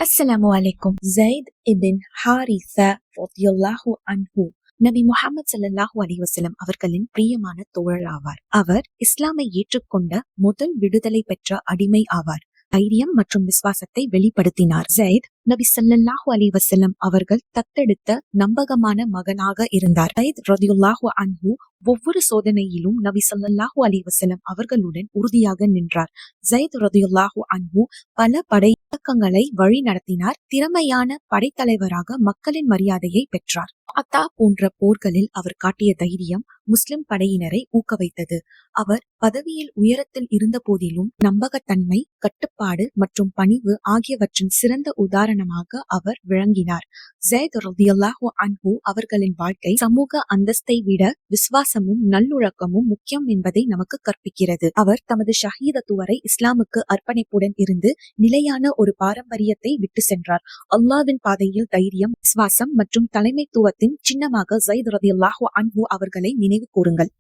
அஸ்ஸலாமு அலைக்கும். ஜைத் இபின் ஹாரிஸா ரலியல்லாஹு அன்ஹு நபி முஹம்மது ஸல்லல்லாஹு அலைஹி வஸல்லம் அவர்களின் பிரியமான தோழர் ஆவார். அவர் இஸ்லாமை ஏற்றுக்கொண்ட முதல் விடுதலை பெற்ற அடிமை ஆவார். தைரியம் மற்றும் விசுவாசத்தை வெளிப்படுத்தினார். ஜைத் நபி ஸல்லல்லாஹு அலைஹி வஸல்லம் அவர்கள் தத்தெடுத்த நம்பகமான மகனாக இருந்தார். ஜைத் ரலியல்லாஹு அன்ஹு ஒவ்வொரு சோதனையிலும் நபி ஸல்லல்லாஹு அலைஹி வஸல்லம் அவர்களுடன் உறுதியாக நின்றார். ஜைத் ரலியல்லாஹு அன்ஹு பல படையக்கங்களை வழி நடத்தினார். திறமையான படைத்தலைவராக மக்களின் மரியாதையை பெற்றார். அத்தா போன்ற போர்களில் அவர் காட்டிய தைரியம் முஸ்லிம் படையினரை ஊக்குவித்தது. அவர் பதவியில் உயரத்தில் இருந்த போதிலும் நம்பகத்தன்மை, கட்டுப்பாடு மற்றும் பணிவு ஆகியவற்றின் சிறந்த உதாரணமாக அவர் விளங்கினார். ஜைத் ரலியல்லாஹு அன்ஹு அவர்களின் வாழ்க்கை சமூக அந்தஸ்தை விட விசுவாசமும் நல்லொழுக்கமும் முக்கியம் என்பதை நமக்கு கற்பிக்கிறது. அவர் தமது ஷஹீதத்துவரை இஸ்லாமுக்கு அர்ப்பணிப்புடன் இருந்து நிலையான ஒரு பாரம்பரியத்தை விட்டு சென்றார். அல்லாஹ்வின் பாதையில் தைரியம், விசுவாசம் மற்றும் தலைமைத்துவத்தின் சின்னமாக ஜைத் ரலியல்லாஹு அன்ஹு அவர்களை நினைவு கூறுங்கள்.